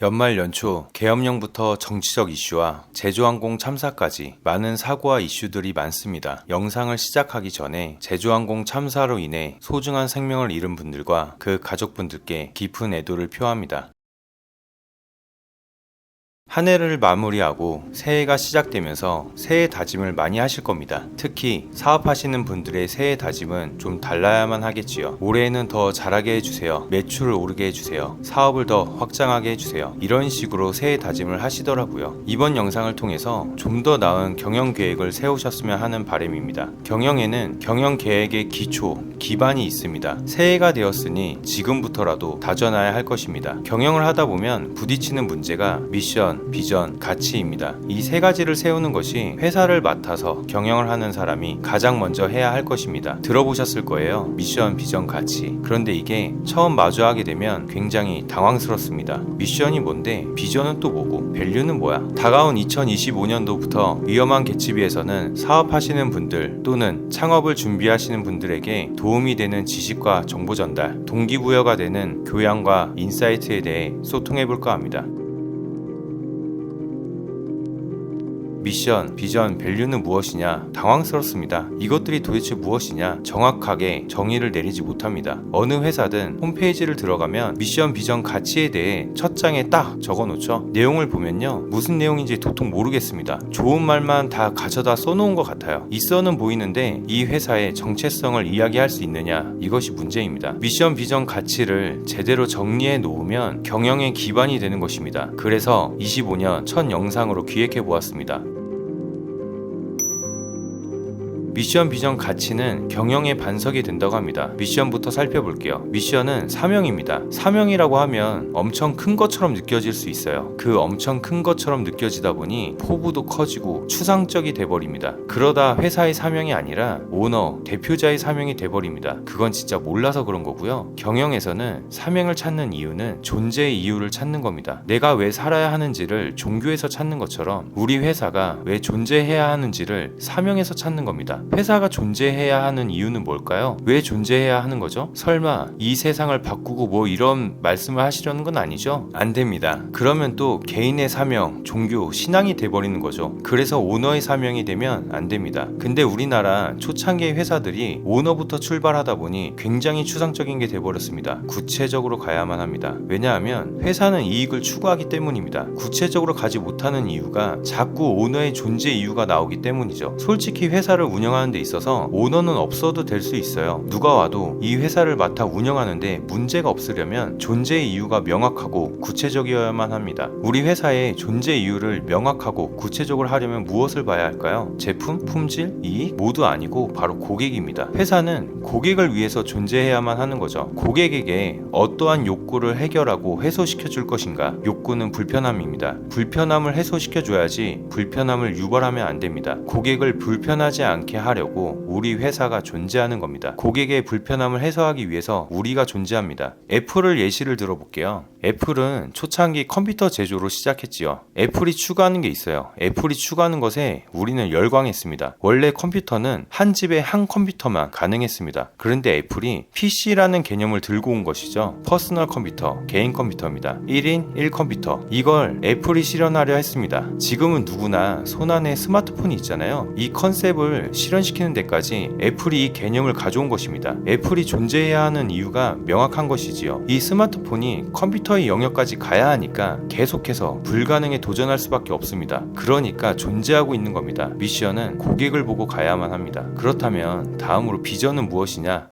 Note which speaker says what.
Speaker 1: 연말 연초 계엄령부터 정치적 이슈와 제주항공 참사까지 많은 사고와 이슈들이 많습니다. 영상을 시작하기 전에 제주항공 참사로 인해 소중한 생명을 잃은 분들과 그 가족분들께 깊은 애도를 표합니다. 한 해를 마무리하고 새해가 시작되면서 새해 다짐을 많이 하실 겁니다. 특히 사업하시는 분들의 새해 다짐은 좀 달라야만 하겠지요. 올해에는 더 잘하게 해주세요. 매출을 오르게 해주세요. 사업을 더 확장하게 해주세요. 이런 식으로 새해 다짐을 하시더라고요. 이번 영상을 통해서 좀 더 나은 경영 계획을 세우셨으면 하는 바람입니다. 경영에는 경영 계획의 기초, 기반이 있습니다. 새해가 되었으니 지금부터라도 다져놔야 할 것입니다. 경영을 하다 보면 부딪히는 문제가 미션, 비전, 가치입니다. 이 세 가지를 세우는 것이 회사를 맡아서 경영을 하는 사람이 가장 먼저 해야 할 것입니다. 들어보셨을 거예요. 미션, 비전, 가치. 그런데 이게 처음 마주하게 되면 굉장히 당황스럽습니다. 미션이 뭔데? 비전은 또 뭐고? 밸류는 뭐야? 다가온 2025년도부터 위험한 개츠비에서는 사업하시는 분들 또는 창업을 준비하시는 분들에게 도움이 되는 지식과 정보 전달, 동기부여가 되는 교양과 인사이트에 대해 소통해 볼까 합니다. 미션, 비전, 밸류는 무엇이냐? 당황스럽습니다. 이것들이 도대체 무엇이냐? 정확하게 정의를 내리지 못합니다. 어느 회사든 홈페이지를 들어가면 미션, 비전, 가치에 대해 첫 장에 딱 적어놓죠. 내용을 보면요, 무슨 내용인지 도통 모르겠습니다. 좋은 말만 다 가져다 써놓은 것 같아요. 있어는 보이는데 이 회사의 정체성을 이야기할 수 있느냐? 이것이 문제입니다. 미션, 비전, 가치를 제대로 정리해 놓으면 경영의 기반이 되는 것입니다. 그래서 25년 첫 영상으로 기획해 보았습니다. 미션, 비전, 가치는 경영의 반석이 된다고 합니다. 미션부터 살펴볼게요. 미션은 사명입니다. 사명이라고 하면 엄청 큰 것처럼 느껴질 수 있어요. 그 엄청 큰 것처럼 느껴지다 보니 포부도 커지고 추상적이 돼버립니다. 그러다 회사의 사명이 아니라 오너, 대표자의 사명이 돼버립니다. 그건 진짜 몰라서 그런 거고요. 경영에서는 사명을 찾는 이유는 존재의 이유를 찾는 겁니다. 내가 왜 살아야 하는지를 종교에서 찾는 것처럼 우리 회사가 왜 존재해야 하는지를 사명에서 찾는 겁니다. 회사가 존재해야 하는 이유는 뭘까요? 왜 존재해야 하는 거죠? 설마 이 세상을 바꾸고 뭐 이런 말씀을 하시려는 건 아니죠? 안 됩니다. 그러면 또 개인의 사명, 종교, 신앙이 돼버리는 거죠. 그래서 오너의 사명이 되면 안 됩니다. 근데 우리나라 초창기의 회사들이 오너부터 출발하다 보니 굉장히 추상적인 게 돼버렸습니다. 구체적으로 가야만 합니다. 왜냐하면 회사는 이익을 추구하기 때문입니다. 구체적으로 가지 못하는 이유가 자꾸 오너의 존재 이유가 나오기 때문이죠. 솔직히 회사를 운영하는 데 있어서 오너는 없어도 될 수 있어요. 누가 와도 이 회사를 맡아 운영하는데 문제가 없으려면 존재의 이유가 명확하고 구체적이어야만 합니다. 우리 회사의 존재 이유를 명확하고 구체적으로 하려면 무엇을 봐야 할까요? 제품, 품질, 이익? 모두 아니고 바로 고객입니다. 회사는 고객을 위해서 존재해야만 하는 거죠. 고객에게 어떠한 욕구를 해결하고 해소시켜 줄 것인가? 욕구는 불편함입니다. 불편함을 해소시켜 줘야지 불편함을 유발하면 안 됩니다. 고객을 불편하지 않게 하려고 우리 회사가 존재하는 겁니다. 고객의 불편함을 해소하기 위해서 우리가 존재합니다. 애플을 예시를 들어볼게요. 애플은 초창기 컴퓨터 제조로 시작했지요. 애플이 추구하는 게 있어요. 애플이 추구하는 것에 우리는 열광했습니다. 원래 컴퓨터는 한 집에 한 컴퓨터만 가능했습니다. 그런데 애플이 PC라는 개념을 들고 온 것이죠. 퍼스널 컴퓨터, 개인 컴퓨터입니다. 1인 1컴퓨터. 이걸 애플이 실현하려 했습니다. 지금은 누구나 손안에 스마트폰이 있잖아요. 이 컨셉을 실현시키는 데까지 애플이 이 개념을 가져온 것입니다. 애플이 존재해야 하는 이유가 명확한 것이지요. 이 스마트폰이 컴퓨터의 영역까지 가야 하니까 계속해서 불가능에 도전할 수밖에 없습니다. 그러니까 존재하고 있는 겁니다. 미션은 고객을 보고 가야만 합니다. 그렇다면 다음으로 비전은 무엇이냐?